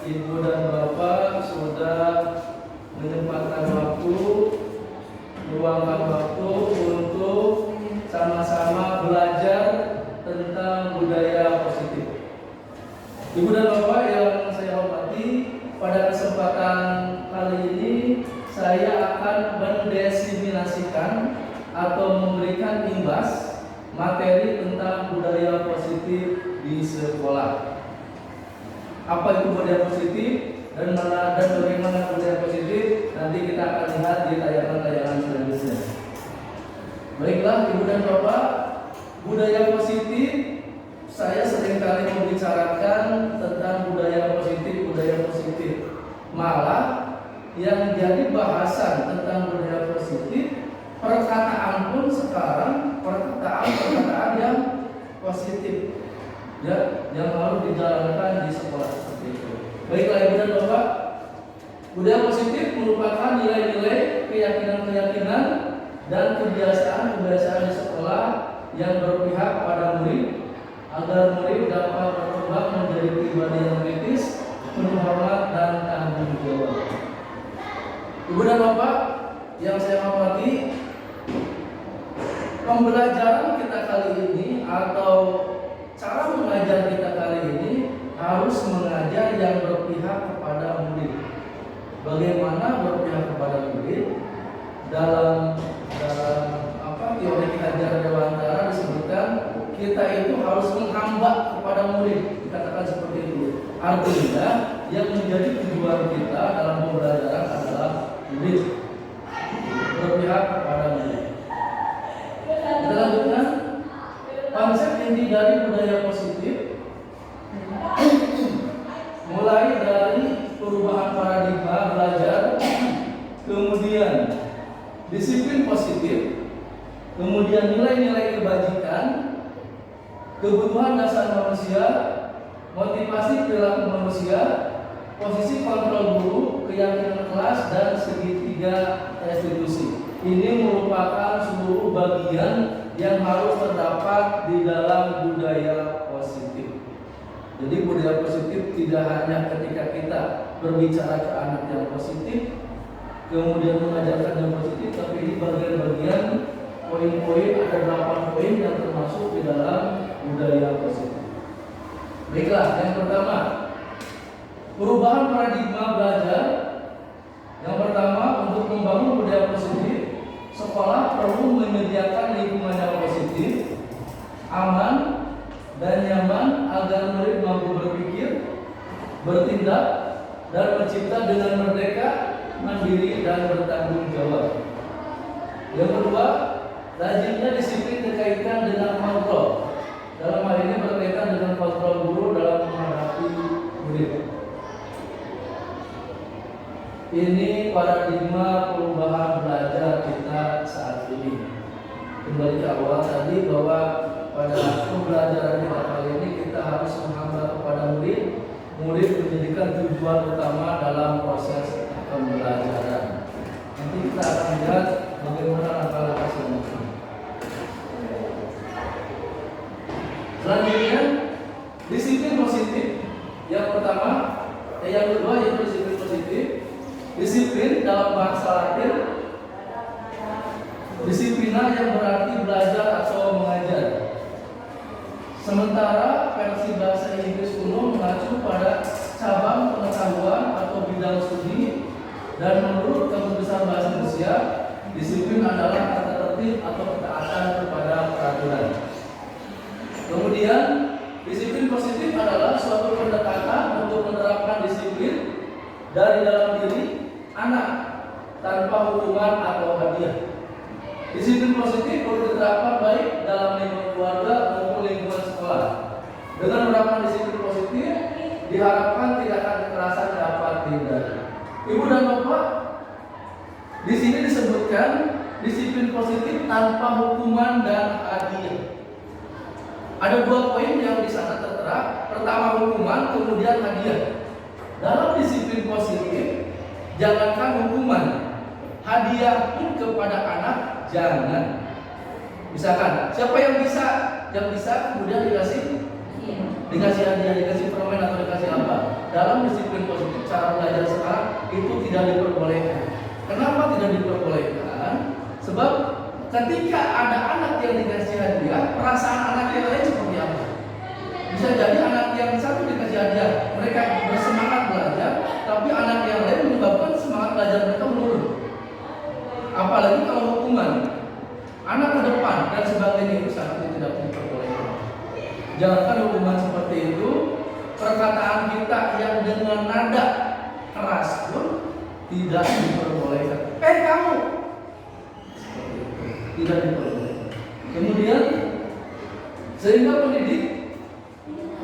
Ibu dan Bapak sudah menyempatkan waktu, meluangkan waktu untuk sama-sama belajar tentang budaya positif. Ibu dan Bapak yang saya hormati, pada kesempatan kali ini saya akan mendefinisikan atau memberikan imbas materi tentang budaya positif di sekolah. Apa itu budaya positif dan bagaimana budaya positif nanti kita akan lihat di tayangan-tayangan selanjutnya. Baiklah Ibu dan Bapak, budaya positif, saya seringkali membicarakan tentang budaya positif. Malah yang jadi bahasan tentang budaya positif, perkataan pun sekarang perkataan yang positif, ya, yang harus dijalankan di sekolah seperti itu. Baiklah Ibu dan Bapak, budaya positif merupakan nilai-nilai, keyakinan-keyakinan dan kebiasaan-kebiasaan di sekolah yang berpihak pada murid agar murid dapat berkembang menjadi pribadi yang kritis, penuh hormat dan tanggung jawab. Ibu dan Bapak yang saya hormati, pembelajaran kita kali ini atau cara mengajar kita kali ini harus mengajar yang berpihak kepada murid. Bagaimana berpihak kepada murid? Dalam teori ajar Dewantara disebutkan kita itu harus menghamba kepada murid, dikatakan seperti itu. Artinya yang menjadi tujuan kita dalam pembelajaran adalah murid, berpihak kepada murid. Kita lanjutkan konsep inti dari budaya positif, mulai dari perubahan paradigma belajar, kemudian disiplin positif, kemudian nilai-nilai kebajikan, kebutuhan dasar manusia, motivasi perilaku manusia, posisi kontrol guru, keyakinan kelas, dan segitiga restitusi. Ini merupakan seluruh bagian yang harus terdapat di dalam budaya positif. Jadi budaya positif tidak hanya ketika kita berbicara ke anak yang positif, kemudian mengajarkan yang positif, tapi ini bagian-bagian poin-poin, ada 8 poin yang termasuk di dalam budaya positif. Baiklah, yang pertama, perubahan paradigma belajar. Yang pertama, untuk membangun budaya positif, sekolah perlu menyediakan lingkungan yang positif, aman, dan nyaman agar murid mampu berpikir, bertindak, dan mencipta dengan merdeka, mandiri, dan bertanggung jawab. Yang kedua, rajinnya disiplin berkaitan dengan kontrol. Dalam hal ini berkaitan dengan kontrol guru dalam menghadapi murid. Ini paradigma perubahan belajar kita saat ini. Kembali ke awal tadi bahwa pada pembelajaran kita kali ini kita harus menghamba kepada murid. Murid menjadikan tujuan utama dalam proses pembelajaran. Nanti kita akan lihat bagaimana langkah-langkah selanjutnya. Selanjutnya, disiplin positif. Yang pertama, yang kedua yaitu disiplin positif. Disiplin dalam bahasa Latin, disiplina yang berarti belajar atau mengajar. Sementara versi bahasa Inggris kuno mengacu pada cabang pengetahuan atau bidang studi, dan menurut Kamus Besar Bahasa Indonesia, disiplin adalah tata tertib atau ketaatan kepada peraturan. Kemudian, disiplin positif adalah suatu pendekatan untuk menerapkan disiplin dari dalam diri anak tanpa hukuman atau hadiah. Disiplin positif perlu diterapkan baik dalam lingkungan keluarga maupun lingkungan sekolah. Dengan menerapkan disiplin positif, diharapkan tindakan kekerasan dapat dihindari. Ibu dan Bapak, di sini disebutkan disiplin positif tanpa hukuman dan hadiah. Ada 2 poin yang di sana tertera. Pertama hukuman, kemudian hadiah. Dalam disiplin positif, jangankan hukuman, hadiah pun kepada anak jangan. Misalkan siapa yang bisa kemudian dikasih hadiah, dikasih permen atau dikasih apa? dalam disiplin positif cara belajar sekarang itu tidak diperbolehkan. Kenapa tidak diperbolehkan? Sebab ketika ada anak yang dikasih hadiah, perasaan anak yang lain seperti apa? Bisa jadi anak yang satu dikasih hadiah, mereka bersemangat belajar, tapi anak yang lain menyebabkan semangat belajar mereka menurun. Apalagi kalau hukuman, anak ke depan dan sebagainya, itu sangat tidak diperbolehkan. Jangankan hukuman seperti itu, perkataan kita yang dengan nada keras pun tidak diperbolehkan. Kamu tidak diperbolehkan. Kemudian sehingga pendidik,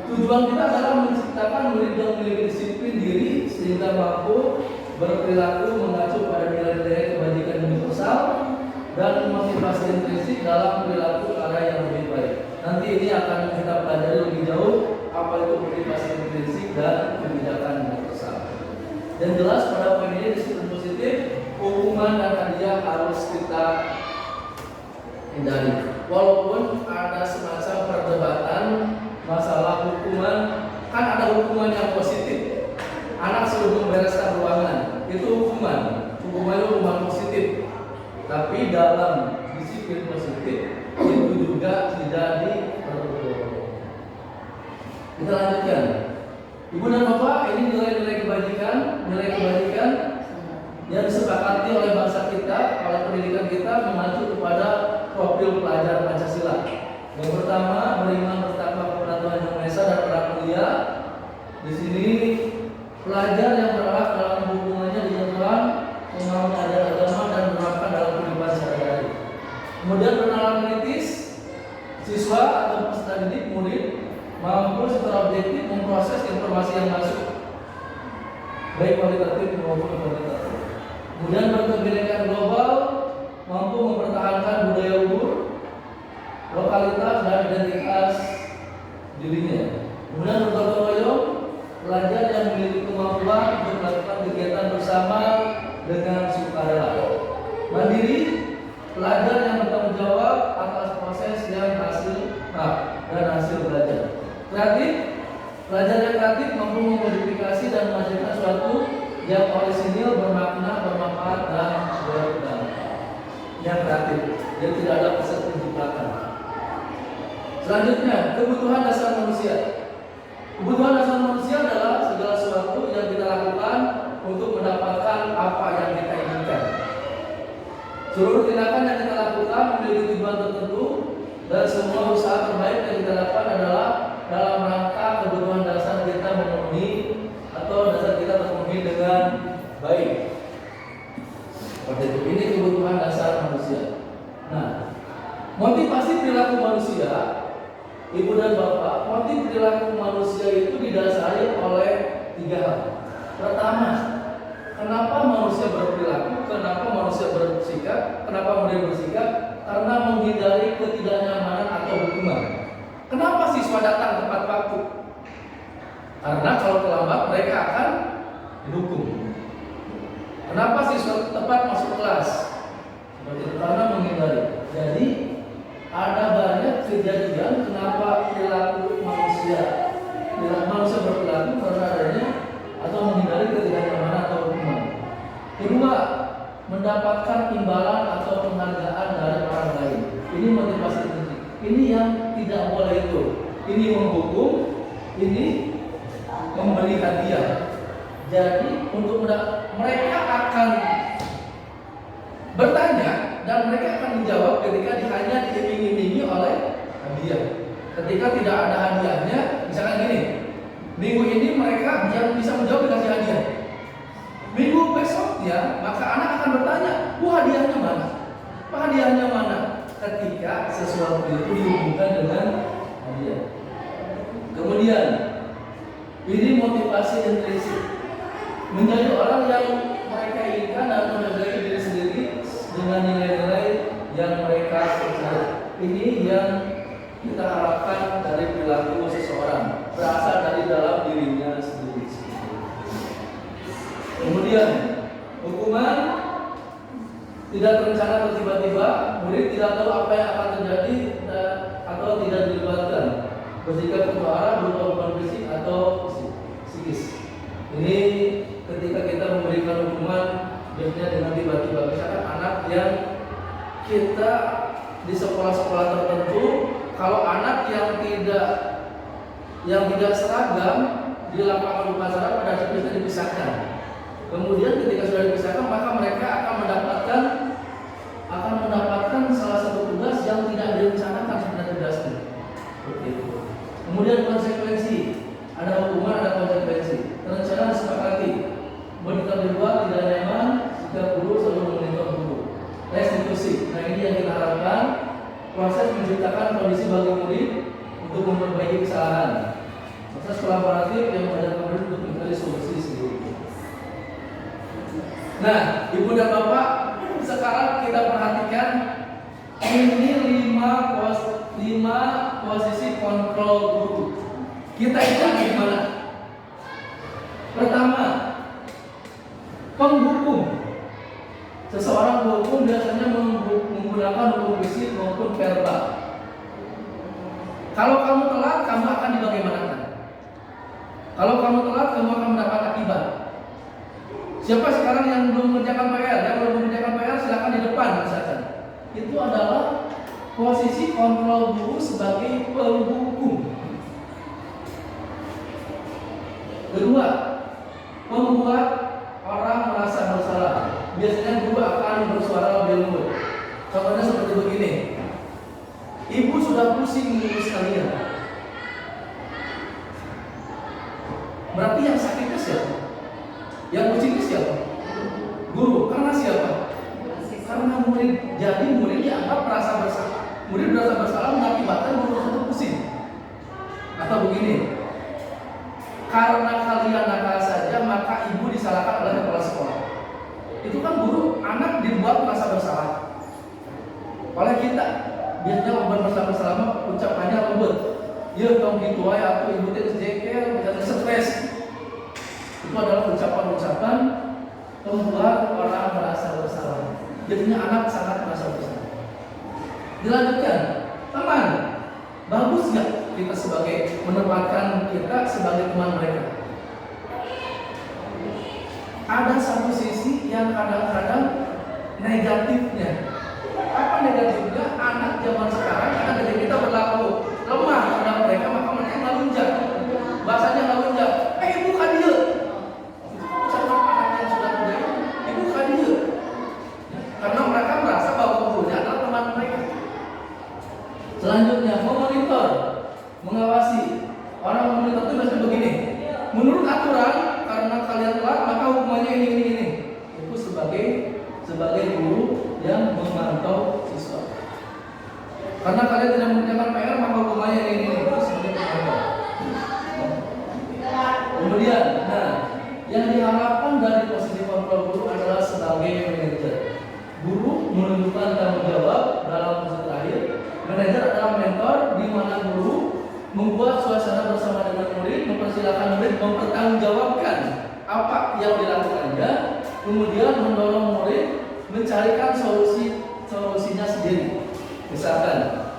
tujuan kita adalah menciptakan murid yang memiliki disiplin diri sehingga mampu berperilaku mengacu pada nilai-nilai kebajikan universal dan motivasi intrinsik dalam perilaku ke arah yang lebih baik. Nanti ini akan kita pelajari lebih jauh apa itu motivasi intrinsik dan kebijakan universal. Dan jelas pada poin ini disiplin positif, hukuman dan hadiah harus kita hindari. Walaupun ada semacam perdebatan masalah hukuman, kan ada hukuman yang positif. Anak suruh membereskan ruangan, itu hukumannya hukuman positif. Tapi dalam disiplin positif itu juga tidak diperbolehkan. Kita lanjutkan. Ibu dan Bapak, ini nilai-nilai kebajikan yang disepakati oleh bangsa kita, oleh pendidikan kita mengacu kepada profil pelajar Pancasila. Yang pertama, beriman bertakwa kepada Tuhan Yang Maha Esa dan para mulia. Di sini pelajar yang berakhlak dalam hubungannya dengan Tuhan, memahami ajaran agama dan menerapkan dalam kehidupan sehari-hari. Kemudian bernalar kritis, siswa atau peserta didik murid mampu secara objektif memproses informasi yang masuk, baik kualitatif maupun kuantitatif. Kemudian berkebinekaan global, mampu mempertahankan budaya luhur, lokalitas dan identitas dirinya. Kemudian bergotong royong, pelajar yang memiliki kemampuan untuk melakukan kegiatan bersama dengan sukarela. Mandiri, pelajar yang bertanggung jawab atas proses dan hasil belajar. Kreatif, pelajar yang kreatif mampu memodifikasi dan menghasilkan sesuatu yang orisinil, bermakna, bermanfaat dan berdampak. Yang kreatif, dia tidak ada pesan penjiplakan. Selanjutnya, kebutuhan dasar manusia. Kebutuhan dasar manusia adalah segala sesuatu yang kita lakukan untuk mendapatkan apa yang kita inginkan. Seluruh tindakan yang kita lakukan memiliki tujuan tertentu, dan semua usaha terbaik yang kita lakukan adalah dalam rangka kebutuhan dasar kita memenuhi atau dasar kita terpenuhi dengan baik. Seperti itu. Ini kebutuhan dasar manusia. Nah, motivasi perilaku manusia, Ibu dan Bapak, motif perilaku manusia itu didasari oleh 3 hal. Pertama, kenapa manusia berperilaku, kenapa manusia bersikap, kenapa mereka bersikap? Karena menghindari ketidaknyamanan atau hukuman. Kenapa siswa datang tepat waktu? Karena kalau terlambat mereka akan dihukum. Kenapa siswa tepat masuk kelas? Karena menghindari. Jadi ada banyak kejadian kenapa perilaku manusia berperilaku karena adanya atau menghindari ketidaknyamanan atau hukuman. Kedua, mendapatkan imbalan atau penghargaan dari orang lain. Ini motivasi intrinsik. Ini yang tidak boleh itu. Ini menghukum, ini memberi hadiah. Jadi untuk mereka akan bertanya dan mereka akan menjawab ketika hanya diiming-imingi oleh hadiah. Ketika tidak ada hadiahnya, misalkan gini, minggu ini mereka yang bisa menjawab dikasih hadiah. Minggu besoknya, maka anak akan bertanya, hadiahnya mana? Hadiahnya mana? Ketika sesuatu itu dihubungkan dengan hadiah. Kemudian, ini motivasi intrinsik. Menjadi orang yang mereka inginkan dan menghargai diri sendiri dengan nilai-nilai yang mereka percaya. Ini yang kita harapkan dari perilaku seseorang, berasal dari dalam dirinya sendiri. Kemudian, hukuman tidak terencana atau tiba-tiba, murid tidak tahu apa yang akan terjadi atau tidak dilibatkan. Bersikap ke arah berupa beban fisik atau psikis. Ini ketika kita memberikan hukuman biasanya dengan tiba-tiba, misalkan anak yang kita di sekolah-sekolah tertentu, kalau anak yang tidak seragam di lapangan upacara pada saat itu dipisahkan. Kemudian ketika sudah dipisahkan, maka mereka akan mendapatkan salah satu tugas yang tidak direncanakan sebenarnya tugasnya. Kemudian konsekuensi, ada hukuman, ada konsekuensi. Terencana disepakati, monitor dibuat tidak nyaman jika guru selalu memonitor guru. Restitusi, nah ini yang kita harapkan, proses menciptakan kondisi bagi murid untuk memperbaiki kesalahan. Proses kolaboratif yang mengajarkan murid untuk mencari solusi sendiri. Nah, Ibu dan Bapak, sekarang kita perhatikan ini 5 posisi kontrol guru. Kita itu ada di mana? Pertama, penghukum. Seseorang penghukum biasanya menggunakan hukum fisik maupun verbal. Kalau kamu telat, kamu akan dibagaimanakan? Kalau kamu telat, kamu akan mendapat akibat. Siapa sekarang yang belum mengerjakan PR? Yang belum mengerjakan PR silakan di depan misalkan. Itu adalah posisi kontrol guru sebagai penghukum. Kedua, membuat orang merasa bersalah. Biasanya guru akan bersuara lebih lembut. Contohnya seperti begini. Ibu sudah pusing mengurus kalian. Berarti yang sakitnya siapa? Yang pusingnya siapa? Guru. Karena siapa? Karena murid. Jadi murid dianggap merasa bersalah. Murid merasa bersalah mengakibatkan guru tersebut pusing. Atau begini. Karena kalian nakal saja, maka ibu disalahkan oleh kepala sekolah. Itu kan guru, anak dibuat merasa bersalah. Oleh kita, biasanya membuat merasa bersalah, ucapannya lembut. Ya, dong gitu aja, atau ibu teh jekel, misalnya stres. Itu adalah ucapan-ucapan membuat orang merasa bersalah. Jadinya anak sangat merasa bersalah. Dilanjutkan, teman, bagus nggak kita menempatkan kita sebagai teman mereka? Ada satu sisi yang kadang-kadang negatifnya. Apa negatifnya? Anak zaman sekarang karena ketika kita berlaku lemah pada mereka, maka mereka ngelunjak. Bahasanya ngelunjak. Bukan dia. Sama anak yang sudah muda, bukan dia. Karena mereka merasa bahwa gurunya adalah teman mereka. Selanjutnya, memonitor, mengawasi. Orang memonitor itu biasanya begini. Menurut aturan, karena kalian telat, maka hukumannya ini. Itu sebagai guru yang memantau siswa. Karena kalian tidak mengerjakan PR, maka hukumannya ini. Itu sebagai pemantau. Kemudian, yang diharapkan dari posisi kontrol guru adalah sebagai manajer. Guru menunjukkan tanggung jawab dalam fase terakhir. Manajer adalah mentor di mana guru membuat suasana bersama dengan murid, mempersilahkan murid mempertanggungjawabkan apa yang dilakukannya, kemudian mendorong murid mencarikan solusinya sendiri. Misalkan,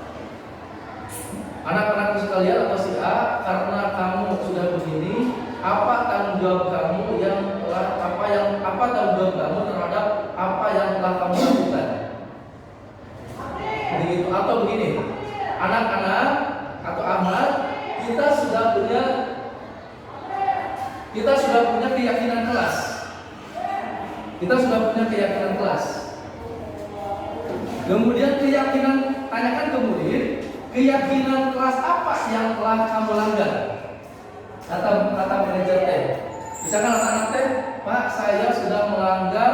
anak-anak sekalian atau si A, karena kamu sudah begini, apa tanggung jawab kamu apa tanggung jawab kamu terhadap apa yang telah kamu lakukan? Begitu. Atau begini, anak-anak atau Ahmad, kita sudah punya keyakinan kelas. Kemudian tanyakan ke murid, keyakinan kelas apa yang telah kamu langgar? Kata manajer teh. Misalkan anak-anak teh, Pak, saya sudah melanggar,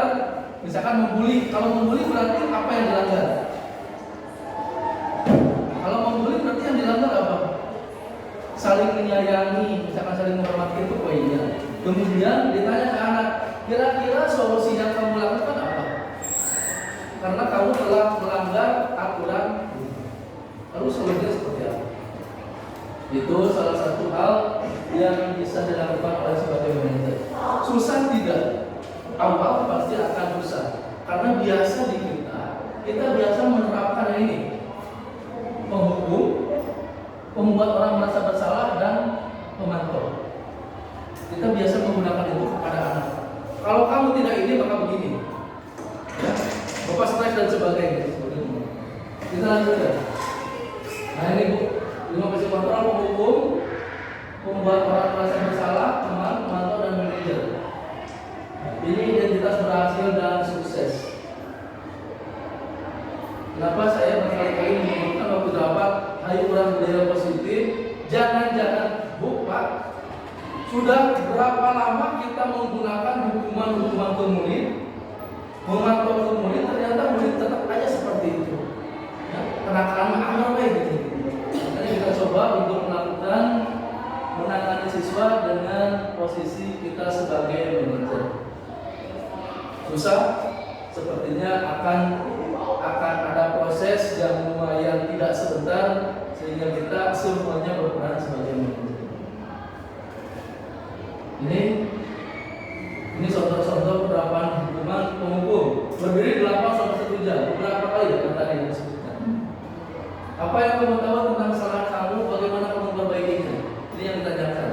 misalkan membuli. Kalau membuli berarti apa yang dilanggar? Kalau membuli berarti yang dilanggar apa? Saling menyayangi, misalkan saling menghormati, itu poinnya. Kemudian ditanya ke anak, kira-kira solusi yang kamu lakukan apa? Karena kamu telah melanggar aturan. Lalu solusinya seperti apa? Itu salah satu hal yang bisa dilakukan oleh sebagai manajer. Susah tidak? Awal pasti akan susah. Karena biasa di kita biasa menerapkan ini. Penghukum, membuat orang merasa bersalah, dan memantau. Kita biasa menggunakan dan sebagainya. Kita lanjutkan. Nah ini Bu, 5 prinsip kontrol penghukum, membuat orang merasa bersalah, teman, pemantau, dan manajer. Ini identitas berhasil dan sukses. Kenapa saya berkali-kali menyebutkan waktu dapat hayu orang budaya positif? Jangan-jangan Bu Pak, sudah berapa lama kita menggunakan hukuman-hukuman ke murid, memantau ke murid, ternyata murid tetap aja seperti itu. Ya, kenakalan amal gitu. Jadi kita coba untuk melakukan menangani siswa dengan posisi kita sebagai manajer. Susah, sepertinya akan ada proses yang lumayan tidak sebentar sehingga kita semuanya berperan sebagai manajer. Ini contoh-contoh penerapan hukuman penghukum berdiri 8 sampai 1 jam. Berapa kali ya tadi yang disebutkan? Apa yang kamu tahu tentang kesalahan kamu? Bagaimana kamu memperbaikinya? Ini yang ditanyakan.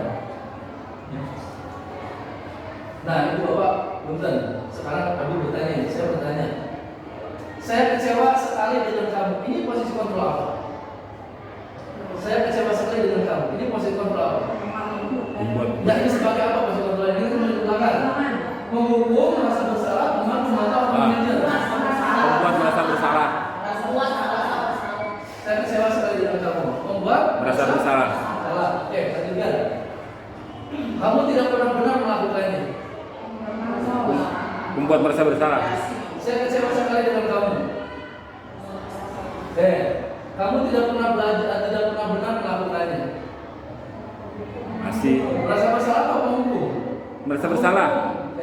Nah, itu Bapak, punten. Sekarang Abu bertanya, saya bertanya. Saya kecewa sekali dengan kamu. Ini posisi kontrol apa? Saya kecewa sekali dengan kamu. Ini posisi kontrol apa? Ya, ini sebagai apa posisi kontrol ini? Ini menunjukkan menghukum, merasa bersalah, memantau, manajer. Membuat merasa bersalah. Saya kecewa sekali dengan kamu. Membuat Merasa bersalah. Oke, lanjutkan. Kamu tidak benar-benar melakukannya. Membuat merasa bersalah. Saya kecewa sekali dengan kamu. Kamu tidak pernah belajar, tidak pernah benar melakukannya. Masih Merasa bersalah atau penghukum? merasa bersalah.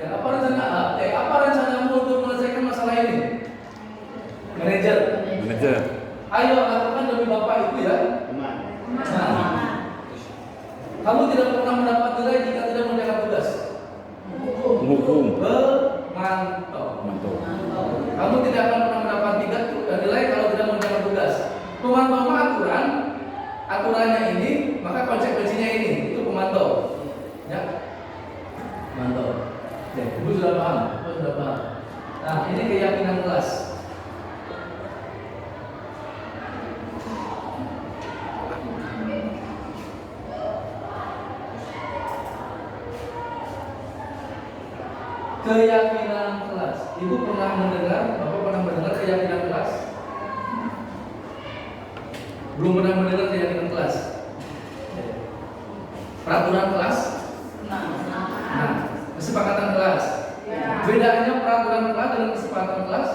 Apa rencanamu untuk menyelesaikan masalah ini? Manajer. Ayo lakukan demi Bapak Ibu ya. Nah, kamu tidak pernah mendapat nilai jika tidak mengerjakan tugas. Menghukum. Memantau. Kamu tidak akan pernah mendapat nilai kalau tidak mengerjakan tugas. Pemantau aturannya ini, maka konsekuensinya ini, itu pemantau. Ya, pemantau. Ya, Ibu sudah paham. Nah, ini keyakinan kelas. Keyakinan kelas. Ibu pernah mendengar, Bapak pernah mendengar keyakinan kelas? Belum pernah mendengar keyakinan kelas? Peraturan kelas? Nah, kesepakatan kelas. Bedanya peraturan kelas dengan kesepakatan kelas?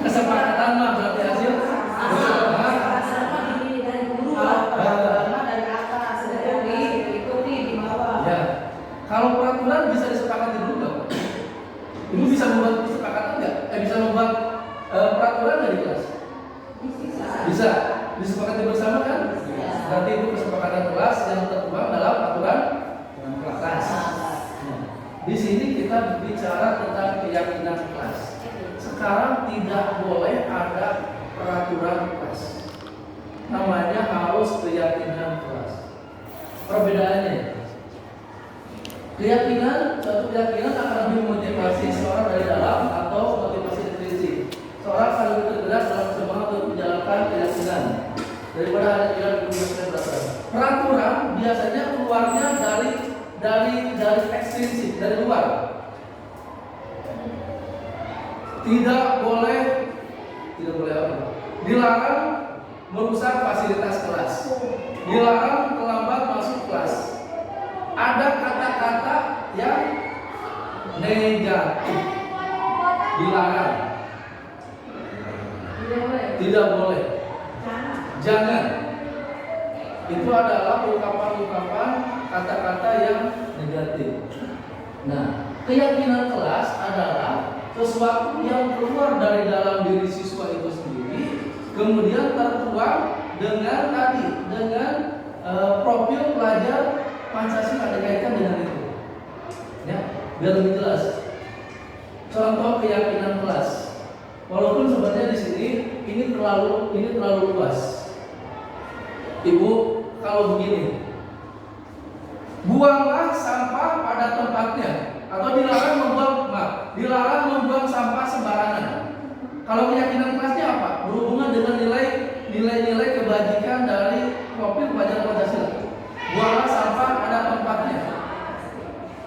Kesepakatan mah berarti hasil? Kalau peraturan bisa disepakati dulu nggak? Ibu bisa membuat kesepakatan nggak? Bisa membuat peraturan nggak di kelas? Bisa. Disepakati bersama kan? Berarti itu kesepakatan kelas yang tertuang dalam aturan kelas. Di sini kita bicara tentang keyakinan kelas. Sekarang tidak boleh ada peraturan kelas. Namanya harus keyakinan kelas. Perbedaannya. Suatu keyakinan akan lebih memotivasi seorang dari dalam atau motivasi intrinsik. Seorang akan lebih tergerak dalam semangat untuk menjalankan keyakinan daripada hanya tidak digunakan peraturan. Peraturan biasanya keluarnya dari ekstrinsik, dari luar. Tidak boleh apa? Dilarang merusak fasilitas kelas. Dilarang terlambat masuk kelas. Ada kata-kata yang negatif, dilarang, tidak boleh, jangan. Itu adalah ungkapan-ungkapan kata-kata yang negatif. Nah, keyakinan kelas adalah sesuatu yang keluar dari dalam diri siswa itu sendiri, kemudian tertuang dengan profil pelajar Pancasila dikaitkan dengan itu. Ya, biar lebih jelas. Contoh keyakinan kelas. Walaupun sebenarnya di sini ini terlalu luas. Ibu, kalau begini, buanglah sampah pada tempatnya atau dilarang membuang sampah sembarangan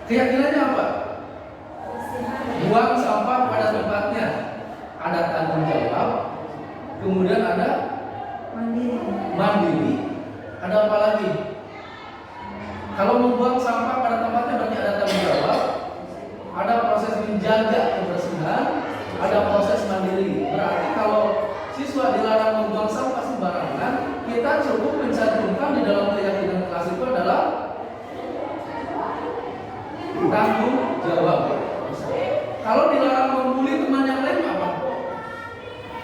Keyakinannya apa? Buang sampah pada tempatnya, ada tanggung jawab, kemudian ada mandiri, ada apa lagi? Kalau membuang sampah pada tempatnya berarti ada tanggung jawab, ada proses menjaga kebersihan, ada proses mandiri. Berarti kalau siswa dilarang membuang sampah sembarangan, kita cukup mencantumkan di dalam keyakinan kelas itu adalah tanggung jawab. Kalau dilarang membuli teman yang lain apa?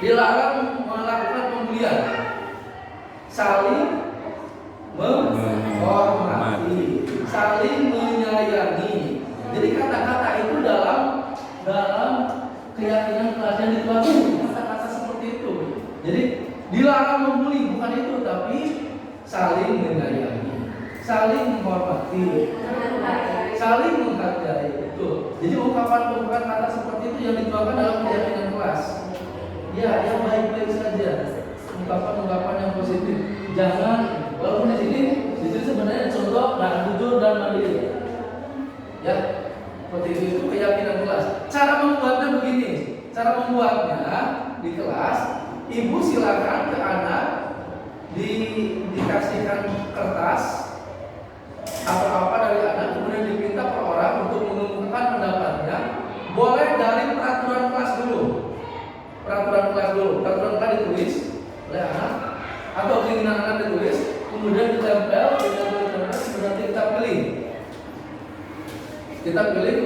Dilarang melakukan pembulian, saling menghormati, saling menyayangi. Jadi kata-kata itu dalam keyakinan kelas yang dituangkan kata-kata seperti itu. Jadi dilarang membuli bukan itu, tapi saling menyayangi, saling menghormati, saling menghargai. Itu. Jadi ungkapan-ungkapan kata seperti itu yang dituangkan dalam keyakinan kelas. Ya, yang baik-baik saja. Ungkapan-ungkapan yang positif. Jangan, walaupun di sini sebenarnya contoh jujur dan mandiri. Ya, seperti itu keyakinan kelas. Cara membuatnya begini. Cara membuatnya di kelas, ibu silakan ke anak dikasihkan kertas atau apa dari anak, kemudian diminta per orang untuk mengemukakan pendapatnya. Boleh dari peraturan kelas dulu. Peraturan kelas ditulis oleh anak atau keinginan anak ditulis, kemudian ditempel, kemudian kita pilih.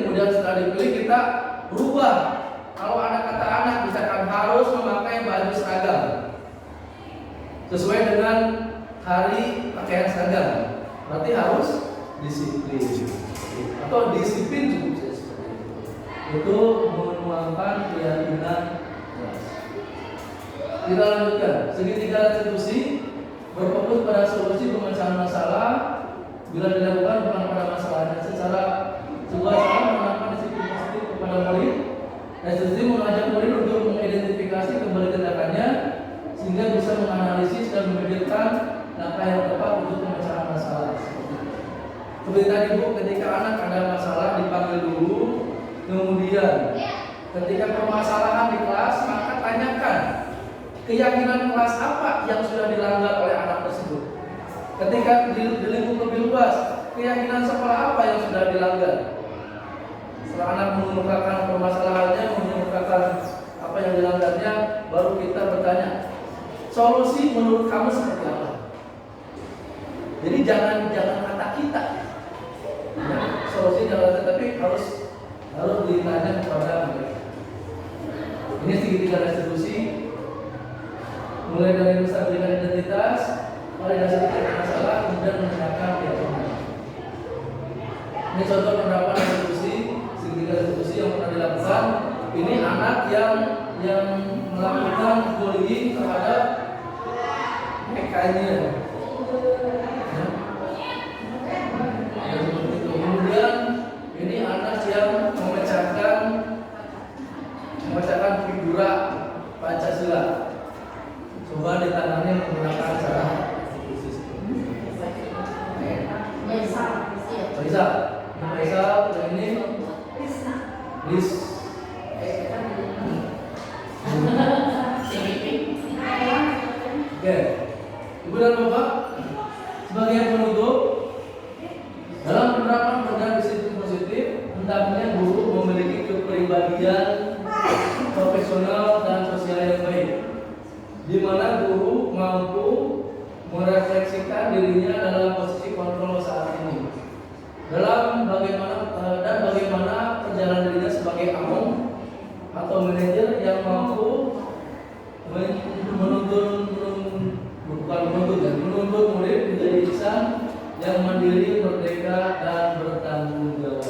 Kemudian setelah dipilih kita berubah. Kalau ada kata anak misalkan harus memakai baju seragam sesuai dengan hari pakaian seragam, berarti harus disiplin atau disiplin cukup saja seperti itu. Itu menuangkan keyakinan kelas. Kita lanjutkan. Segitiga restitusi berfokus pada solusi pemecahan masalah bila dilakukan bukan pada masalahnya. Secara sebuah cara menanamkan disiplin positif kepada murid. Restitusi mengajak murid untuk mengidentifikasi kembali tindakannya sehingga bisa menganalisis dan memikirkan langkah yang tepat untuk pemecahan masalah. Seperti tadi Bu, ketika anak ada masalah dipanggil dulu, kemudian ketika permasalahan di kelas maka tanyakan keyakinan kelas apa yang sudah dilanggar oleh anak tersebut. Ketika di lingkup lebih luas, keyakinan sekolah apa yang sudah dilanggar. Setelah anak mengemukakan permasalahannya, mengemukakan apa yang dilanggarnya, baru kita bertanya, solusi menurut kamu seperti apa? Jadi jangan kata kita. Ya, solusi jangan, tetapi harus ditanya kepada mereka. Ini segitiga restitusi, mulai dari menstabilkan identitas, validasi titik masalah, kemudian menanyakan keyakinan. Ini contoh penerapan restitusi, segitiga restitusi yang pernah dilakukan. Ini anak yang melakukan bullying terhadap PK-nya. Kemudian ini anak yang memecahkan figura Pancasila. Coba ditangani menggunakan cara Faisal, ini Lis. Oke, Ibu dan Bapak, sebagai penutup, dalam penerapan program disiplin positif, hendaknya guru memiliki kepribadian profesional dan sosial yang baik, di mana guru mampu merefleksikan dirinya dalam posisi kontrol saat ini, dalam bagaimana perjalanan dirinya sebagai among atau manajer yang mampu menuntut murid menjadi insan yang mandiri, merdeka, dan bertanggung jawab.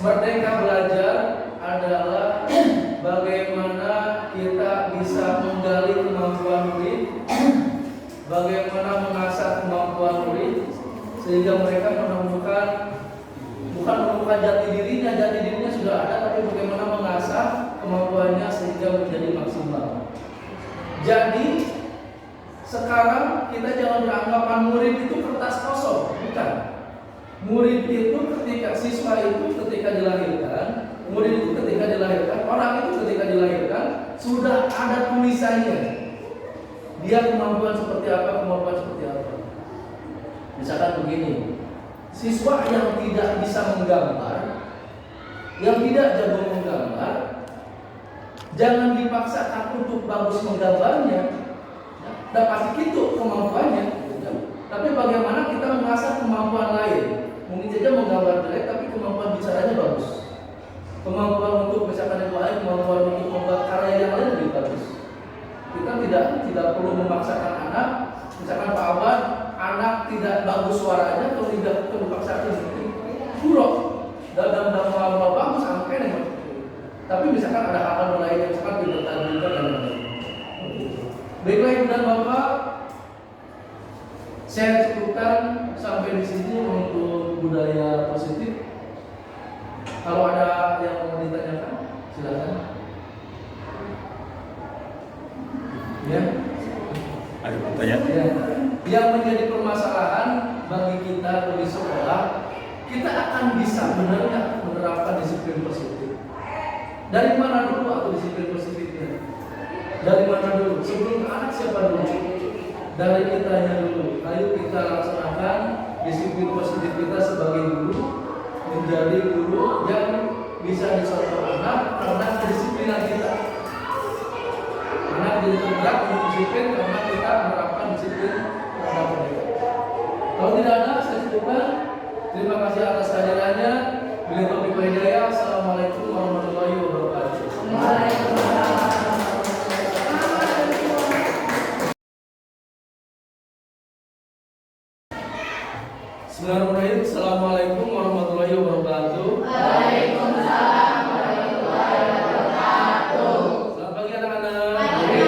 Merdeka belajar adalah bagaimana kita bisa menggali kemampuan murid, bagaimana mengasah kemampuan murid sehingga mereka bukan menemukan jati dirinya sudah ada, tapi bagaimana mengasah kemampuannya sehingga menjadi maksimal. Jadi sekarang kita jangan beranggapan murid itu kertas kosong, bukan. Murid itu ketika siswa itu begini, siswa yang tidak bisa menggambar, yang tidak jago menggambar, jangan dipaksakan untuk bagus menggambarnya. Dan pasti itu kemampuannya. Tapi bagaimana kita mengasah kemampuan lain? Mungkin saja menggambar jelek, tapi kemampuan bicaranya bagus. Kemampuan untuk misalkan yang lain, kemampuan untuk membuat karya yang lain lebih bagus. Kita tidak perlu memaksakan anak. Misalkan Pak Abad, anak tidak bagus suaranya, kalau tidak perlu dipaksakan seperti buruk. Dan mau bagus, angkanya. Tapi misalkan ada hal-hal lain yang misalkan dibertahan dan lain-lain. Baiklah Ibu dan Bapak, saya cukupkan sampai di sini untuk budaya positif. Kalau ada yang mau ditanyakan, silakan. Ya. Ada pertanyaan? Ya. Yang menjadi permasalahan bagi kita di sekolah, kita akan bisa benar menerapkan disiplin positif. Dari mana dulu atau disiplin positifnya? Dari mana dulu? Sebelum ke anak siapa dulu? Dari kitanya dulu. Ayo kita laksanakan disiplin positif kita sebagai guru, menjadi guru yang bisa dicontoh anak karena kedisiplinan kita. Anak jadi tegak untuk disiplin karena kita menerapkan disiplin terhadap mereka. Kalau tidak ada, saya cukupkan. Terima kasih atas kehadirannya. Bila taufiq wal hidayah. Assalamualaikum warahmatullahi wabarakatuh. Waalaikumsalam. Bismillahirrahmanirrahim. Assalamualaikum warahmatullahi wabarakatuh. Waalaikumsalam warahmatullahi wabarakatuh. Selamat pagi anak-anak. Pagi.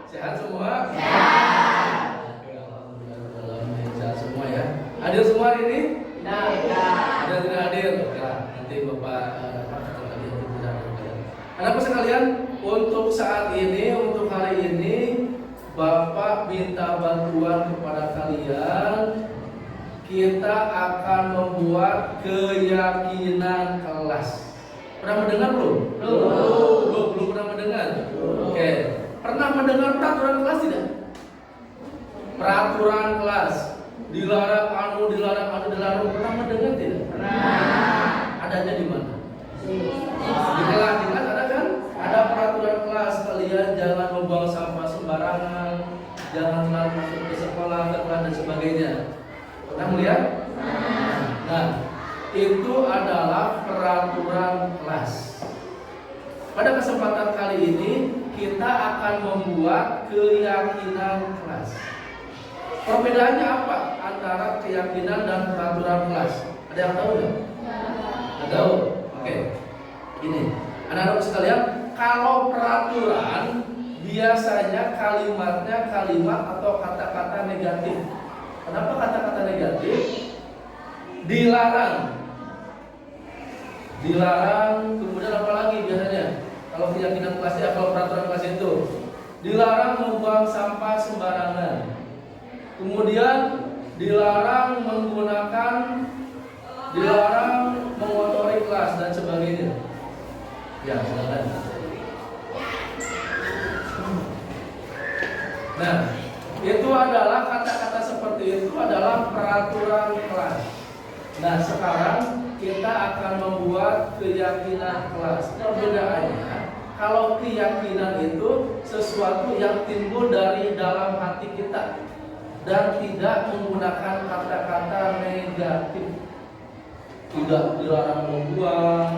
Sehat semua? Sehat. Oke, alhamdulillah. Sehat semua ya. Hadir semua hari ini? Tidak. Ada tidak hadir? Ya, nanti Bapak kata tadi untuk tidak hadir. Anak-anak sekalian, untuk saat ini, untuk hari ini, Bapak minta bantuan kepada kalian. Kita akan membuat keyakinan kelas. Pernah mendengar belum? Belum pernah mendengar. Oke. Pernah mendengar peraturan kelas tidak? Peraturan kelas. Dilarang anu. Pernah mendengar tidak? Pernah. Adanya di mana? Di kelas ada kan? Ada peraturan kelas. Kalian jangan membuang sampah sembarangan, jangan telat masuk ke sekolah, ke kelas dan sebagainya. Pernah melihat? Nah, itu adalah peraturan kelas. Pada kesempatan kali ini kita akan membuat keyakinan kelas. Perbedaannya apa antara keyakinan dan peraturan kelas? Ada yang tahu nggak? Nggak tahu? Oke. Ini, anak-anak sekalian, kalau peraturan biasanya kalimatnya kalimat atau kata-kata negatif. Kenapa kata-kata negatif? Dilarang. Kemudian apa lagi biasanya? Kalau keyakinan kelasnya, kalau peraturan kelas itu dilarang membuang sampah sembarangan. Kemudian dilarang mengotori kelas dan sebagainya. Ya, silakan. Nah, itu adalah kata-kata seperti itu adalah peraturan kelas. Nah, sekarang kita akan membuat keyakinan kelas. Perbedaannya, kalau keyakinan itu sesuatu yang timbul dari dalam hati kita dan tidak menggunakan kata-kata negatif. Tidak dilarang membuang,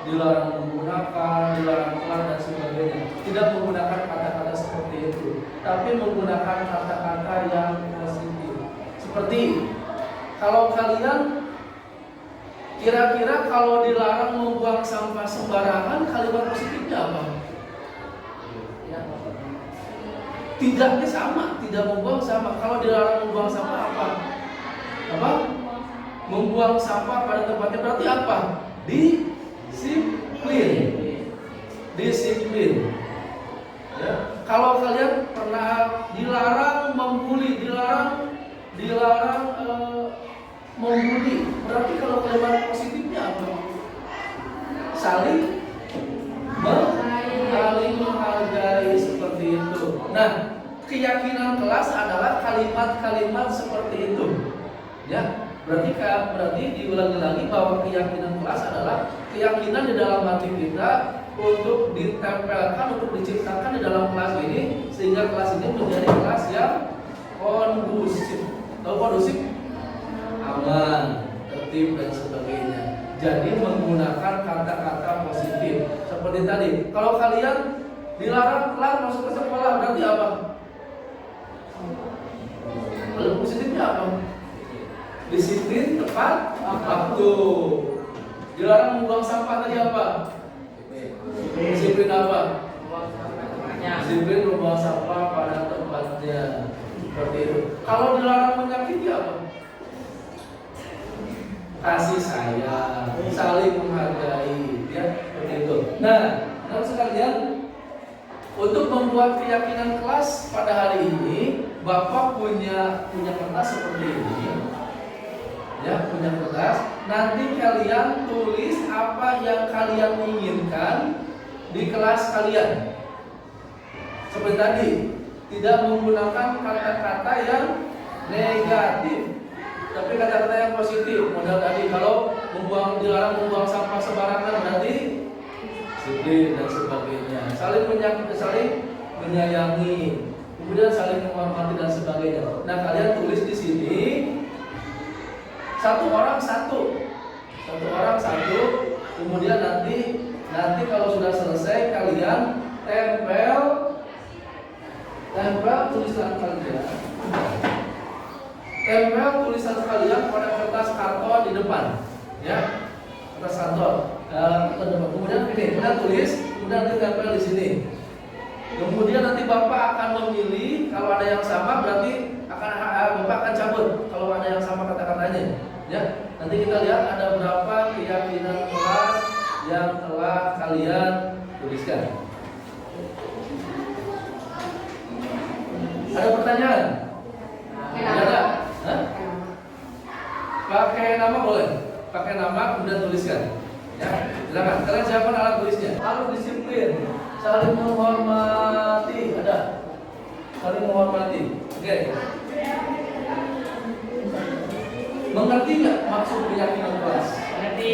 dilarang menggunakan, dilarang kelas dan sebagainya. Tidak menggunakan kata-kata seperti itu, tapi menggunakan kata-kata yang positif. Seperti kalau kalian kira-kira kalau dilarang membuang sampah sembarangan, kalimat positifnya apa? Tidaknya sama, tidak membuang sampah. Kalau dilarang membuang sampah apa? Membuang sampah pada tempatnya berarti apa? Disiplin. Ya. Kalau kalian pernah dilarang membuli, dilarang membuli, berarti kalau kalimat positifnya apa? Saling menghargai, seperti itu. Nah, keyakinan kelas adalah kalimat-kalimat seperti itu. Berarti diulangi lagi bahwa keyakinan kelas adalah keyakinan di dalam hati kita untuk ditempelkan, untuk diciptakan di dalam kelas ini, sehingga kelas ini menjadi kelas yang kondusif. Tahu kondusif? Aman, tertib dan sebagainya. Jadi menggunakan kata-kata positif. Seperti tadi, kalau kalian dilarang kelar masuk ke sekolah, berarti apa? Kalau positifnya apa? Disiplin, tepat waktu. Dilarang membuang sampah tadi apa? Disiplin apa? Disiplin membuang sampah pada tempatnya. Seperti itu. Kalau dilarang menyakiti apa? Kasih sayang, saling menghargai, ya seperti itu. Nah, teman sekalian, untuk membuat keyakinan kelas pada hari ini, Bapak punya kertas seperti ini. Ya, punya kertas. Nanti kalian tulis apa yang kalian inginkan di kelas kalian. Seperti tadi, tidak menggunakan kata-kata yang negatif, tapi kata-kata yang positif. Modal tadi, kalau dilarang membuang sampah sembarangan, berarti disiplin dan sebagainya. Saling menyakiti, saling menyayangi, kemudian saling menghormati dan sebagainya. Nah, kalian tulis di sini. Satu orang satu, kemudian nanti kalau sudah selesai kalian tempel tulisan kalian, pada kertas karton di depan, ya, kertas karton ke depan. Kemudian kalian tulis, kemudian nanti tempel di sini. Kemudian nanti Bapak akan memilih, kalau ada yang sama berarti Bapak akan cabut kalau ada yang sama kata-katanya. Ya, nanti kita lihat ada berapa keyakinan kelas yang telah kalian tuliskan. Ada pertanyaan? Ada? Hah? Pakai nama boleh? Pakai nama kemudian tuliskan. Ya, silakan. Kalian siapkan alat tulisnya. Harus disiplin, saling menghormati. Ada? Saling menghormati. Oke. Mengerti nggak maksud keyakinan kelas? Mengerti.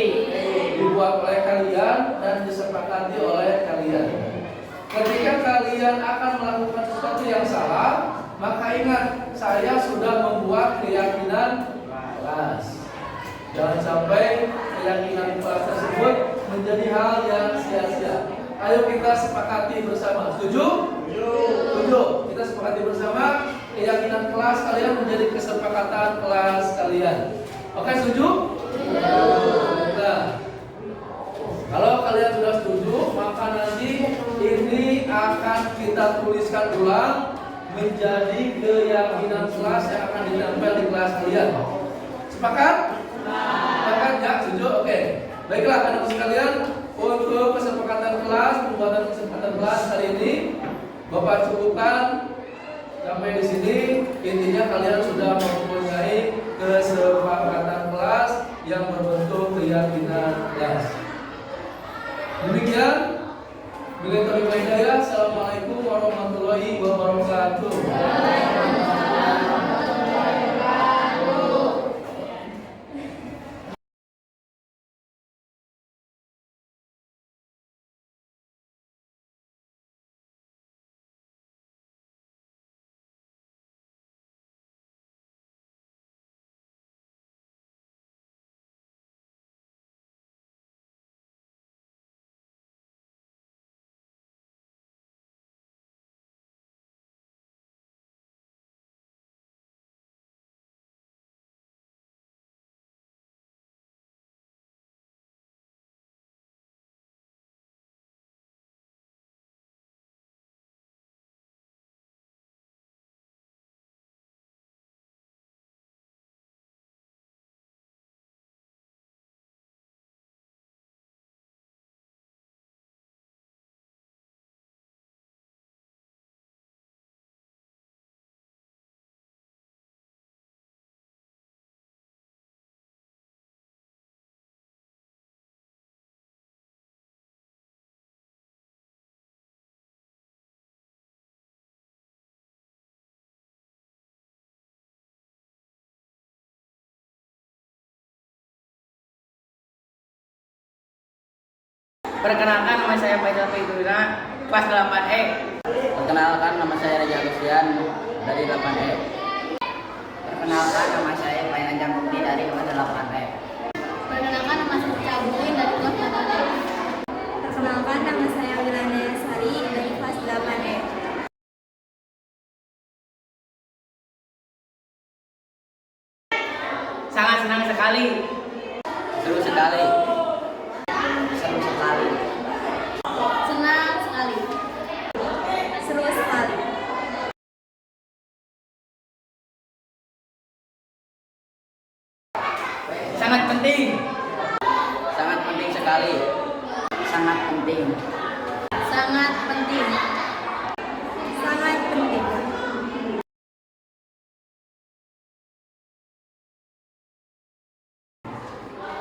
Dibuat oleh kalian dan disepakati oleh kalian. Ketika kalian akan melakukan sesuatu yang salah, maka ingat, saya sudah membuat keyakinan kelas. Jangan sampai keyakinan kelas tersebut menjadi hal yang sia-sia. Ayo kita sepakati bersama. Setuju? Setuju. Kita sepakati bersama. Keyakinan kelas kalian menjadi kesepakatan kelas kalian. Oke, setuju? Nah, kalau kalian sudah setuju, maka nanti ini akan kita tuliskan ulang menjadi keyakinan kelas yang akan ditempel di kelas kalian. Sepakat? Sepakat ya? Setuju? Oke. Baiklah, anak-anak sekalian, untuk kesepakatan kelas, pembuatan kesepakatan kelas hari ini, Bapak cukupkan sampai di sini. Intinya kalian sudah mempunyai kesepakatan kelas yang berbentuk keyakinan kelas. Demikian. Bila terima Assalamualaikum warahmatullahi wabarakatuh. Perkenalkan, nama saya Faisal Faidulina, kelas 8E. Perkenalkan, nama saya Raja Agustian dari 8E. Perkenalkan, nama saya Payan Jamukti dari kelas 8E. Perkenalkan, nama saya Cabuin dari kelas 8E. Perkenalkan, nama saya Wilanda Sari dari kelas 8E. Sangat senang sekali. Seru sekali. Seru sekali. Senang sekali. Seru sekali. Sangat penting. Sangat penting sekali. Sangat penting. Sangat penting. Sangat penting.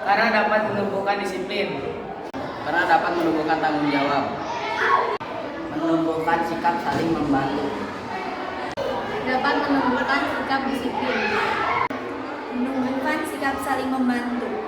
Karena dapat menumbuhkan disiplin, Karena dapat menumbuhkan tanggung jawab. menumbuhkan sikap saling membantu, Dapat menumbuhkan sikap disiplin. Menumbuhkan sikap saling membantu.